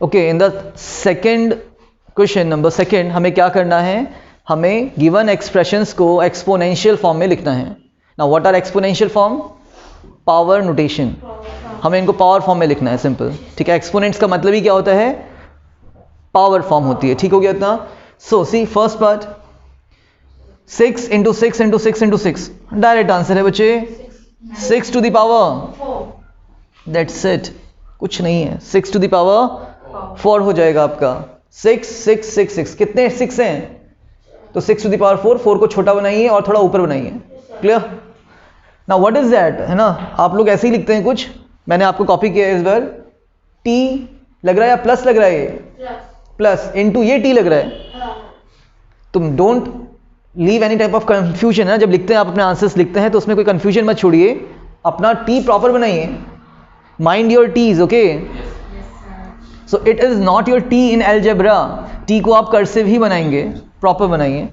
Okay, in the second question number second हमें क्या करना है, हमें गिवन एक्सप्रेशंस को एक्सपोनेंशियल फॉर्म में लिखना है। Now what are exponential form? Power notation. हमें इनको पावर फॉर्म में लिखना है, सिंपल। ठीक है, एक्सपोनेंट्स का मतलब ही क्या होता है? पावर फॉर्म होती है। ठीक हो गया इतना? So see first part, 6 into 6 into 6 into 6, direct answer है बच्चे 6 to the power, that's it, कुछ नहीं है। 6 टू द पावर 4 हो जाएगा आपका। 6 6 6 6, कितने 6 हैं? तो 6 टू द पावर 4, 4 को छोटा बनाइए और थोड़ा ऊपर बनाइए। Clear? Now what is that, है ना? आप लोग ऐसे ही लिखते हैं कुछ, मैंने आपको कॉपी किया है इस बार। टी लग रहा है या प्लस लग रहा है? ये प्लस इंटू ये टी लग रहा है। तुम don't leave any type of confusion है, जब लिखते हैं आप अपने आंसर्स लिखते हैं तो उसमें कोई कंफ्यूजन मत छोड़िए, अपना टी प्रॉपर बनाइए। Mind your Ts, okay? So it is not your T in algebra. T को आप कर्सिव ही बनाएंगे, प्रॉपर बनाइए।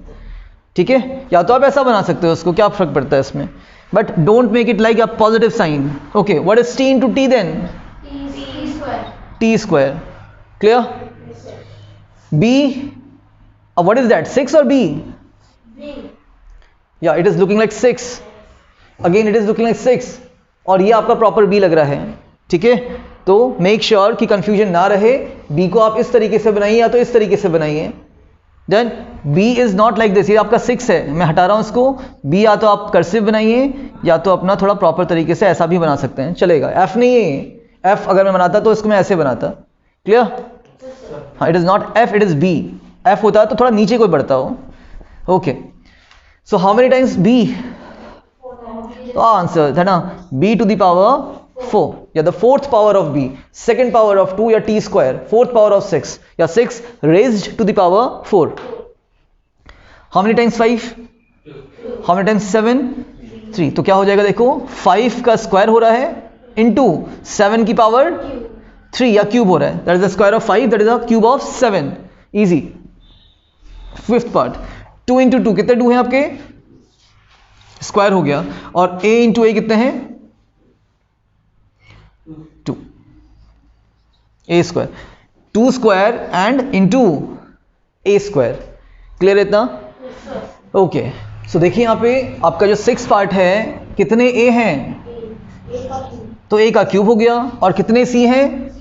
ठीक है, या तो आप ऐसा बना सकते हो, उसको क्या फर्क पड़ता है इसमें, but don't make it like a positive sign. Okay, what is T into T then? T square. Clear? B, what is that, 6 और बी? या it is looking like 6, again it is looking like 6, और ये आपका proper B लग रहा है। ठीक है, तो मेक श्योर कि कंफ्यूजन ना रहे। बी को आप इस तरीके से बनाइए या तो इस तरीके से बनाइए। Then B is not like this, ये आपका 6 है, मैं हटा रहा हूं इसको। बी या तो आप कर्सिव बनाइए या तो अपना थोड़ा प्रॉपर तरीके से ऐसा भी बना सकते हैं, चलेगा। एफ नहीं है, एफ अगर मैं बनाता तो इसको मैं ऐसे बनाता। क्लियर? हाँ, it is not F, it is B. F होता तो थोड़ा नीचे कोई बढ़ता हो। Okay, so how many times B? तो आंसर है ना, बी टू द पावर 4, या the fourth power of B, second power of 2, या T square, fourth power of 6, या 6 raised to the power 4। How many times 5? How many times 7? 3। तो क्या हो जाएगा देखो, 5 का स्क्वायर हो रहा है इंटू 7 की पावर 3, या क्यूब हो रहा है, that is the square of 5, that is the cube of 7। Easy. Fifth part, 2 into 2, कितने 2 हैं आपके? स्क्वायर हो गया। और a इंटू ए कितने हैं? 2, a square, 2 square and into a square. Clear है इतना? ओके, सो देखिए यहाँ पे आपका जो 6 पार्ट है, कितने a हैं? तो a का क्यूब हो गया। और कितने c हैं?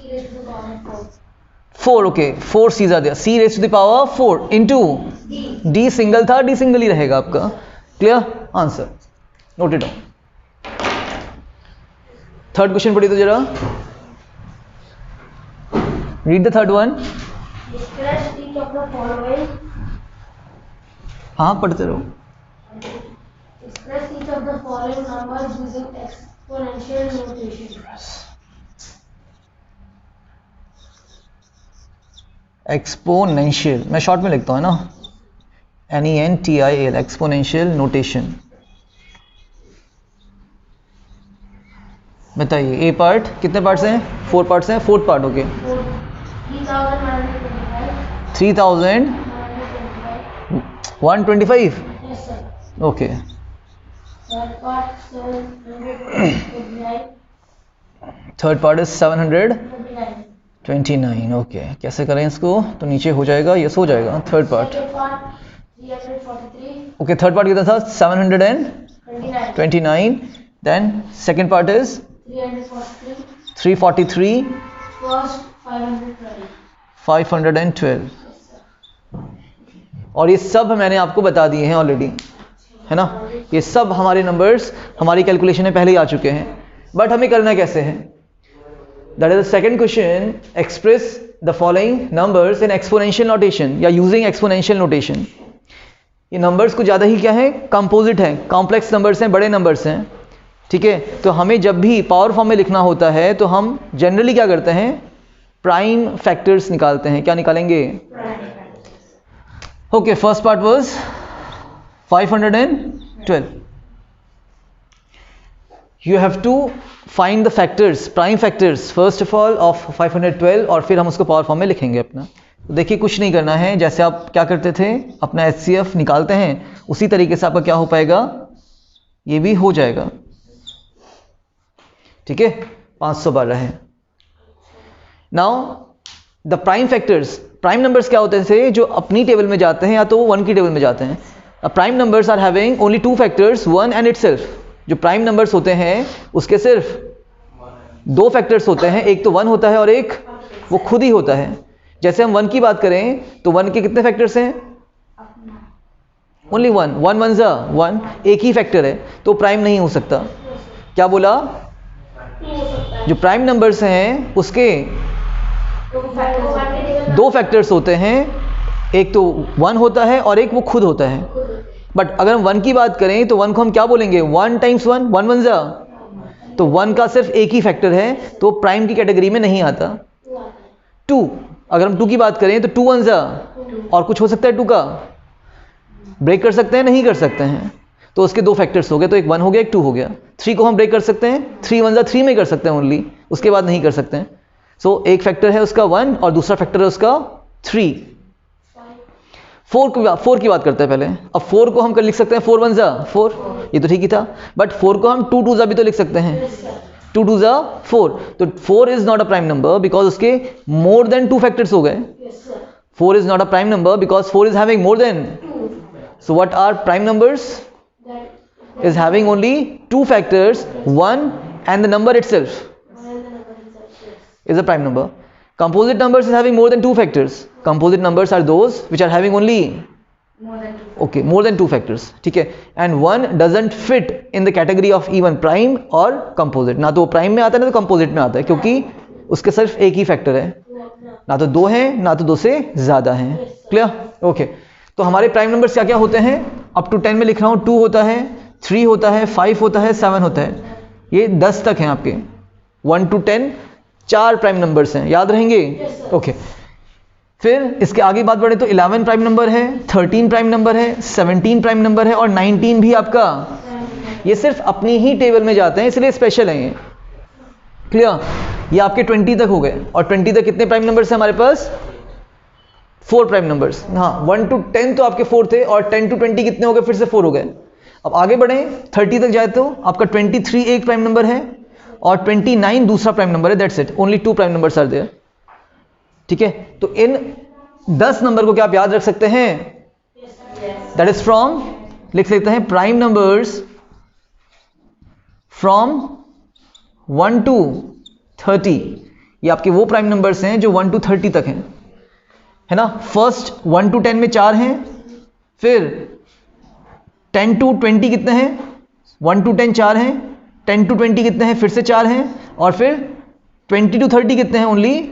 4। Okay, 4 c's are there, c raise to the power 4 into d single था, d सिंगल ही रहेगा आपका। Clear? Answer note it down. Third question पढ़िए तो जरा, रीड द थर्ड वन। हाँ, पढ़ते रहो। Express each of the following numbers using exponential notation. Exponential, मैं शॉर्ट में लिखता हूँ ना, NENTIAL, एक्सपोनेंशियल नोटेशन। बताइए, ए पार्ट कितने पार्ट्स हैं? 4 पार्ट्स हैं। Fourth part, okay. 3125। Okay. Third part is 729। Okay, कैसे करें इसको? तो नीचे हो जाएगा, यस हो जाएगा। Third part, okay, third part कितना था? 729। Then second part is 343, 512। और ये सब मैंने आपको बता दिए हैं ऑलरेडी, है ना? ये सब हमारे नंबर्स हमारी कैलकुलेशन में पहले ही आ चुके हैं, बट हमें करना कैसे है? That is the second question. Express the following numbers in exponential notation या यूजिंग एक्सपोनेंशियल नोटेशन। ये नंबर्स कुछ ज़्यादा ही क्या है, कंपोजिट हैं, कॉम्प्लेक्स नंबर्स हैं, बड़े नंबर्स हैं। ठीक है, तो हमें जब भी पावर फॉर्म में लिखना होता है तो हम जनरली क्या करते हैं? प्राइम फैक्टर्स निकालते हैं। क्या निकालेंगे? Okay, first part was 512। You have to find the factors, prime factors first of all of 512, और फिर हम उसको पावर फॉर्म में लिखेंगे अपना। तो देखिए, कुछ नहीं करना है, जैसे आप क्या करते थे, अपना HCF निकालते हैं, उसी तरीके से आपका क्या हो पाएगा, ये भी हो जाएगा। ठीक है, 500 बार रहे। Now the prime factors, prime numbers क्या होते हैं जो अपनी टेबल में जाते हैं या तो 1 की टेबल में जाते हैं. Prime numbers are having only 2 factors 1 and itself. जो प्राइम नंबर्स होते हैं उसके सिर्फ 2 फैक्टर्स होते हैं, एक तो 1 होता है और एक वो खुद ही होता है. जैसे हम 1 की बात करें तो 1 के कितने फैक्टर्स हैं? ओनली 1. 1 1 जा 1, एक ही फैक्टर है तो प्राइम नहीं हो सकता. क्या बोला? जो प्राइम नंबर्स हैं उसके 2 फैक्टर्स होते हैं, एक तो 1 होता है और एक वो खुद होता है. बट अगर हम 1 की बात करें तो 1 को हम क्या बोलेंगे? 1 टाइम्स 1, 1 1 जा. तो 1 का सिर्फ एक ही फैक्टर है तो प्राइम की कैटेगरी में नहीं आता. 2, अगर हम 2 की बात करें तो 2 1 जा, और कुछ हो सकता है 2 का? ब्रेक कर सकते हैं? नहीं कर सकते हैं. तो उसके 2 फैक्टर्स हो गए, तो एक 1 हो गया, एक 2 हो गया. 3 को हम ब्रेक कर सकते हैं, 3 1 जा 3 में कर सकते हैं ओनली, उसके बाद नहीं कर सकते हैं. सो एक फैक्टर है उसका 1 और दूसरा फैक्टर है उसका 3. 4 की बात करते हैं पहले. अब 4 को हम कर लिख सकते हैं 4 1 जा 4, ये तो ठीक ही था. बट 4 को हम 2 2 जा भी तो लिख सकते हैं, 2 2 जा 4. तो 4 is not a prime number because उसके मोर देन 2 फैक्टर्स हो गए. 4 is not a prime number because 4 is having more than. So what are prime numbers? Is having only 2 factors, 1 and the number itself is a prime number. Composite numbers is having more than 2 factors. Composite numbers are those which are having only more than 2 factors. ठीक है. And 1 doesn't fit in the category of even prime or composite. ना तो prime में आता है ना तो composite में आता है, क्योंकि उसके सिर्फ एक ही फैक्टर है, ना तो 2 है ना तो 2 से ज्यादा है. क्लियर? ओके. तो हमारे प्राइम नंबर्स क्या क्या होते हैं? अप टू 10 में लिख रहा हूँ. 2 होता है, 3 होता है, 5 होता है, 7 होता है. ये 10 तक हैं आपके. 1 to 10 4 प्राइम नंबर्स हैं, याद रहेंगे? ओके. फिर इसके आगे बात बढ़े तो 11 प्राइम नंबर है, 13 प्राइम नंबर है, 17 प्राइम नंबर है और 19 भी आपका. ये सिर्फ अपनी ही टेबल में जाते हैं इसलिए स्पेशल है ये. क्लियर? ये आपके 20 तक हो गए. और 20 तक कितने प्राइम नंबर्स हैं हमारे पास? 4 प्राइम नंबर्स. हाँ, 1 to 10 तो आपके 4 थे और 10 to 20 कितने हो गए? फिर से 4 हो गए. अब आगे बढ़े 30 तक जाए तो आपका 23 एक प्राइम नंबर है और 29 दूसरा प्राइम नंबर है. That's it. Only 2 prime numbers are there. ठीक है. तो इन 10 नंबर को क्या आप याद रख सकते हैं? दैट इज फ्रॉम, लिख लेते हैं, प्राइम नंबर्स फ्रॉम 1 to 30. ये आपके वो प्राइम नंबर्स हैं जो 1 to 30 तक हैं, है ना. फर्स्ट 1 to 10 में 4 हैं, फिर 10 to 20 कितने हैं? 1 to 10 4 हैं, 10 to 20 कितने हैं? फिर से 4 हैं, और फिर 20 to 30 कितने हैं? ओनली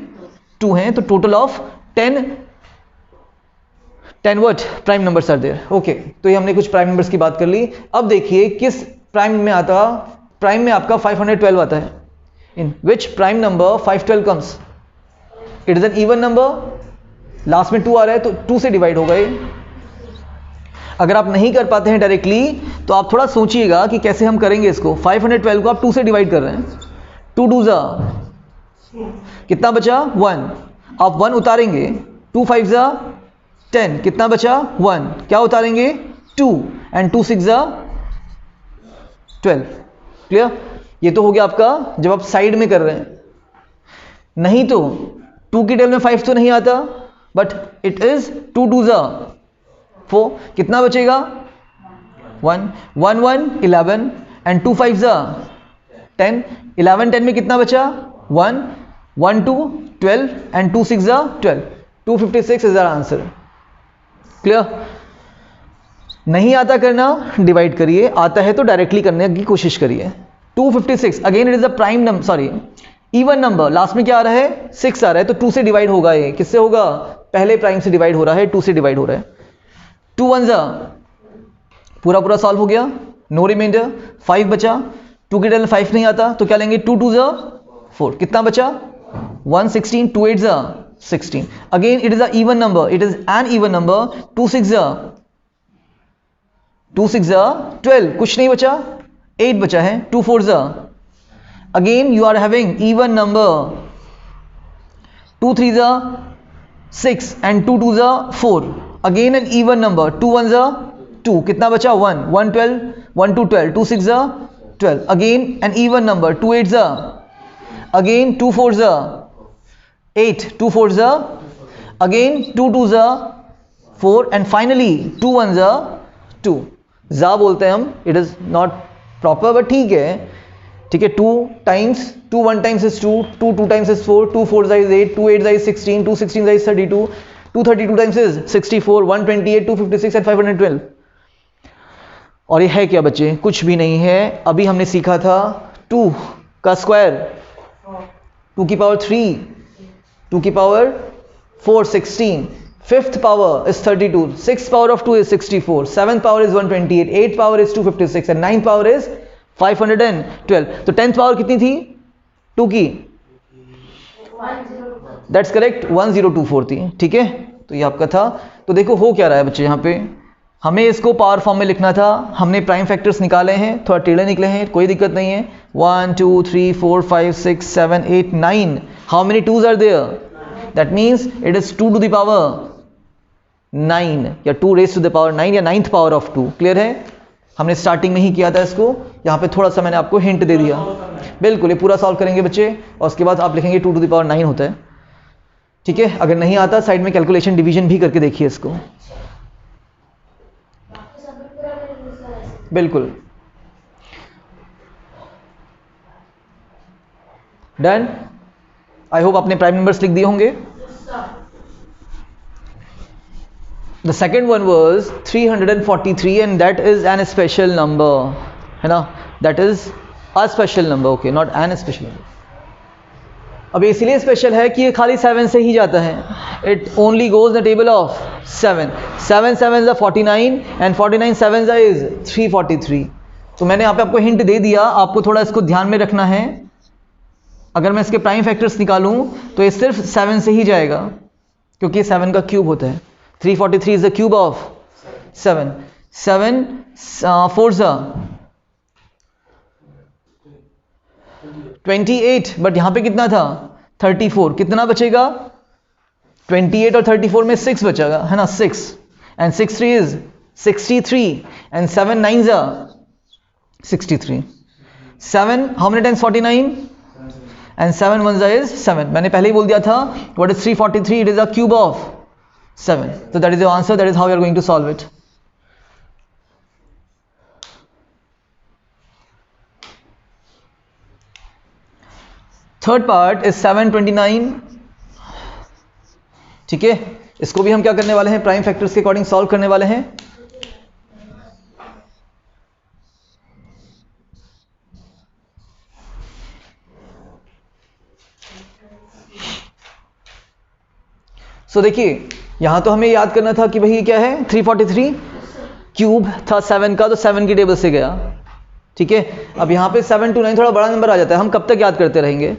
2 हैं. तो total of 10 what prime numbers are there. Okay. तो ये हमने कुछ प्राइम नंबर्स की बात कर ली. अब देखिए किस प्राइम में आता. प्राइम में आपका 512 आता है. In which prime number 512 comes? It is an even number. Last में 2 आ रहा है तो 2 से डिवाइड होगा ये. अगर आप नहीं कर पाते हैं डायरेक्टली तो आप थोड़ा सोचिएगा कि कैसे हम करेंगे इसको. 512 को आप 2 से डिवाइड कर रहे हैं. 2 2 जा कितना बचा? 1. आप 1 उतारेंगे. 2 5 जा 10. कितना बचा? 1. क्या उतारेंगे? 2. एंड 2 6 जा 12. क्लियर? ये तो हो गया आपका जब आप साइड में कर रहे हैं. नहीं तो 2 की टेबल में 5 तो नहीं आता, बट इट इज 2 2 जा 4. कितना बचेगा? 1 1 1 11 एंड 2 5 जा 10. 11 10 में कितना बचा? 1 1 2 12 एंड 2 6 जा 12. 256 इज आवर आंसर. क्लियर? नहीं आता करना, डिवाइड करिए. आता है तो डायरेक्टली करने की कोशिश करिए. 256 again it is a prime number, sorry even number. Last में क्या आ रहा है? 6 आ रहा है, तो 2 से डिवाइड होगा. ये किससे होगा? पहले प्राइम से डिवाइड हो रहा है, 2 से डिवाइड हो रहा है. 2 1 जा पूरा सॉल्व हो गया. No reminder. 5 बचा. 2 के टेबल में 5 नहीं आता तो क्या लेंगे? 2 2 जा 4. कितना बचा? 1 16. 2 8 जा 16. Again it is a even number. It is an even number. 2 6 जा 12. कुछ नहीं बचा. 8 बचा है. 2 4 जा. Again you are having even number. 2 3 जा 6 एंड 2 2 जा 4. Again an even number. 2 1 जा 2. कितना बचा? 1 1 12 1 2 12. 2 6 जा 12. Again an even number. 2 8 जा. अगेन 2 4 जा 8, 2 4s are again 2 2s are 4 and finally 2 1s are 2. जा बोलते हैं हम, it is not proper but ठीक है, ठीक है. 2 times 2 1 times is 2, 2 2 times is 4, 2 4 is 8, 2 8 is 16, 2 16 is 32, 2 32 times is 64, 128, 256 and 512. और ये है क्या बच्चे? कुछ भी नहीं है. अभी हमने सीखा था 2 का स्क्वायर 2 की पावर 3, 2 की power 4 16, 5th power is 32, 6th power of 2 is 64, 7th power is 128, 8th power is 256 and 9th power is 512. तो 10th पावर कितनी थी 2 की? दैट्स करेक्ट, 1024 थी. ठीक है, तो ये आपका था. तो देखो हो क्या रहा है बच्चे, यहाँ पे हमें इसको पावर फॉर्म में लिखना था. हमने प्राइम फैक्टर्स निकाले हैं, थोड़ा टेढ़े निकले हैं, कोई दिक्कत नहीं है. 1 2 3 4 5 6 7 8 9. How many 2s are there? That means it is 2 to the power 9 या 2 raised to the power 9 या 9th पावर ऑफ 2. क्लियर है? हमने स्टार्टिंग में ही किया था इसको, यहाँ पे थोड़ा सा मैंने आपको हिंट दे दिया. बिल्कुल, ये पूरा सॉल्व करेंगे बच्चे और उसके बाद आप लिखेंगे 2 to the power 9 होता है. ठीक है, अगर नहीं आता साइड में कैलकुलेशन डिवीजन भी करके देखिए इसको. बिल्कुल डन. आई होप आपने प्राइम नंबर्स लिख दिए होंगे. The second one was 343 and that is an special number, है ना? That is a special number, okay, not an special number. अब इसलिए स्पेशल है कि ये खाली 7 से ही जाता है. It only goes the table of 7. 7 7s are 49 and 49 7s is 343. तो मैंने यहाँ पे आपको हिंट दे दिया, आपको थोड़ा इसको ध्यान में रखना है. अगर मैं इसके प्राइम फैक्टर्स निकालूं तो ये सिर्फ 7 से ही जाएगा क्योंकि ये 7 का क्यूब होता है. 343 is the cube of 7. 7 4s are 28, but यहाँ पे कितना था 34. कितना बचेगा? 28 और 34 में 6 बचेगा, है ना? 6 and 6 3 is 63 and 7 9s are 63. 7 how many times 49 and 7 1s is 7. मैंने पहले ही बोल दिया था what is 343? It is a cube of 7. So that is your answer. That is how we are going to solve it. Third part is 729. ठीक है, इसको भी हम क्या करने वाले हैं? प्राइम फैक्टर्स के अकॉर्डिंग सॉल्व करने वाले हैं. सो देखिए, यहां तो हमें याद करना था कि भाई ये क्या है? 343 क्यूब था 7 का, तो 7 की टेबल से गया. ठीक है, अब यहाँ पे 7 to 9 थोड़ा बड़ा नंबर आ जाता है. हम कब तक याद करते रहेंगे?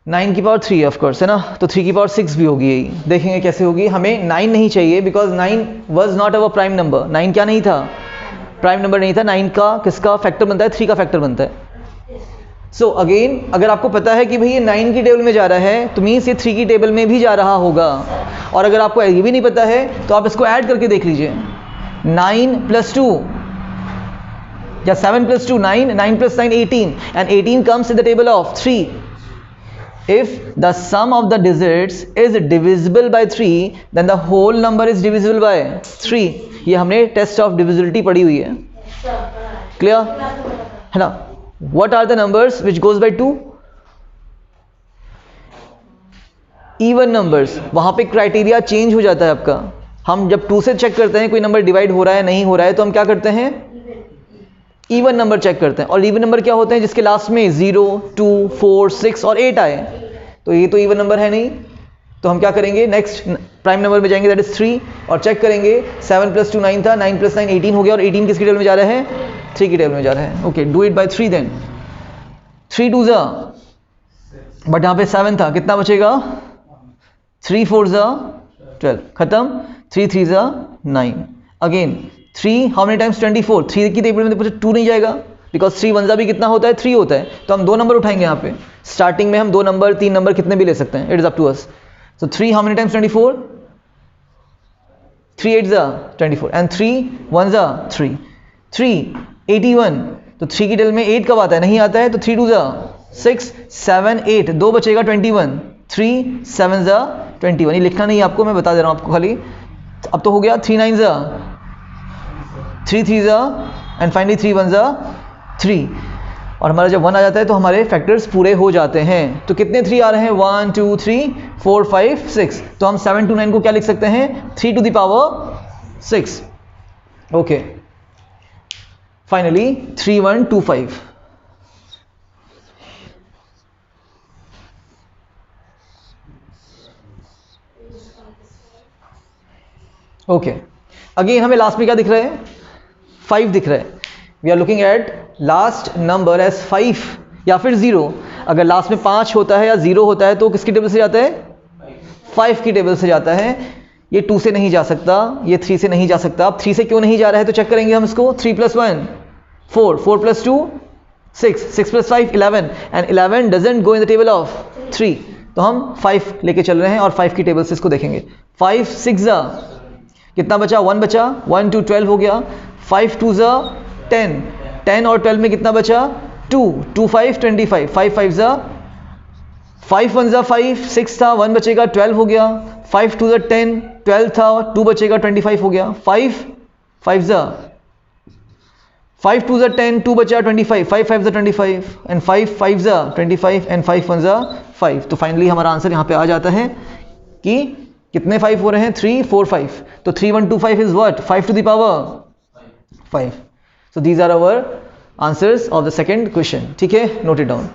9 की पावर 3 ऑफ कोर्स, है ना? तो 3 की पावर 6 भी होगी. यही देखेंगे कैसे होगी. हमें 9 नहीं चाहिए because 9 was not our prime number. 9 क्या नहीं था? प्राइम नंबर नहीं था. 9 का किसका फैक्टर बनता है? 3 का फैक्टर बनता है. सो अगेन, अगर आपको पता है कि भाई ये 9 की टेबल में जा रहा है तो मीन्स ये 3 की टेबल में भी जा रहा होगा. और अगर आपको ये भी नहीं पता है तो आप इसको ऐड करके देख लीजिए. 9 + 2 या 7 + 2 9, 9 + 9 18 and 18 comes in the table of 3. If the sum of the digits is divisible by 3 then the whole number is divisible by 3. ये हमने टेस्ट ऑफ डिविजिबिलिटी पढ़ी हुई है. क्लियर है ना? What are the numbers which goes by 2? Even numbers. वहां पे criteria change हो जाता है आपका. हम जब 2 से चेक करते हैं कोई नंबर डिवाइड हो रहा है नहीं हो रहा है तो हम क्या करते हैं? इवन नंबर चेक करते हैं. और इवन नंबर क्या होते हैं? जिसके लास्ट में 0 2 4 6 और 8 आए. तो ये तो इवन नंबर है नहीं, तो हम क्या करेंगे? नेक्स्ट प्राइम नंबर में जाएंगे, दैट इज 3, और चेक करेंगे. 7 + 2 9 था, 9 + 9 18 हो गया और 18 किसकी टेबल में जा रहा है? 3 की टेबल में जा रहा है. Okay, do it by 3 then. 3 2s are, but यहाँ पे 7 था, कितना बचेगा? 3 4s are 12. खत्म. 3 3s are 9. Again 3 how many times 24. 3 की टेबल में 2 नहीं जाएगा बिकॉज 3 1s भी कितना होता है? 3 होता है. तो हम 2 नंबर उठाएंगे यहाँ पे. स्टार्टिंग में हम 2 नंबर 3 नंबर कितने भी ले सकते हैं. It is up to us. So 3 how many times 24? 3 8s are 24 and 3 1s are 3. 3 81. तो 3 की टेबल में 8 कब आता है? नहीं आता है. तो 3 2s are 6 7 8, 2 बचेगा 21, 3 7 ज़ा 21। ये लिखना नहीं है आपको, मैं बता दे रहा हूँ आपको खाली। अब तो हो गया 3 9 ज़ा 3 3 ज़ा एंड फाइनली 3 1 ज़ा 3। और हमारा जब 1 आ जाता है तो हमारे फैक्टर्स पूरे हो जाते हैं। तो कितने 3 आ रहे हैं? 1 2 3 4 5 6। तो हम 7 2 9 को क्या लिख सकते हैं? 3 to the power 6। Okay, finally 3 1 2 5। Okay, again हमें लास्ट में क्या दिख रहा है? 5 दिख रहा है। We are looking at last number as 5 या फिर 0। अगर लास्ट में 5 होता है या 0 होता है तो किसकी टेबल से जाता है? 5 की टेबल से जाता है। ये 2 से नहीं जा सकता, ये 3 से नहीं जा सकता। अब 3 से क्यों नहीं जा रहा है तो चेक करेंगे हम इसको। 3 + 1 4, 4 + 2 6, 6 + 5 11 and 11 doesn't go in the table of 3। तो हम 5 लेके चल रहे हैं और 5 की टेबल से इसको देखेंगे। 5 6 ज़ा कितना बचा? 1 बचा। 1 2 12 हो गया। 5 2 ज़ा 10, 10 और 12 में कितना बचा? 2 2 5 25, 5 5 ज़ा 5 1 ज़ा 5, 6 था, 1 बचेगा 12 हो गया। 5 2 ज़ा 10, 12 था, 2 बचेगा 25 हो गया। 5 5 ज़ा 5 2 ज़ा 10, 2 बचा 25, 5 5 ज़ा 25 एंड 5 5 ज़ा 25 एंड 5 1 ज़ा 5। तो फाइनली हमारा आंसर यहाँ पे आ जाता है कि कितने 5 हो रहे हैं? 3 4 5। तो 3 1 2 5 is what? 5 to the power 5। So these are our answers of the second question। ठीक है, नोट इट डाउन।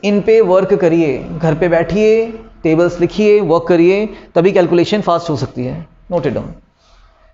इन पे वर्क करिए, घर पे बैठिए, टेबल्स लिखिए, वर्क करिए, तभी कैलकुलेशन फास्ट हो सकती है। Note it down.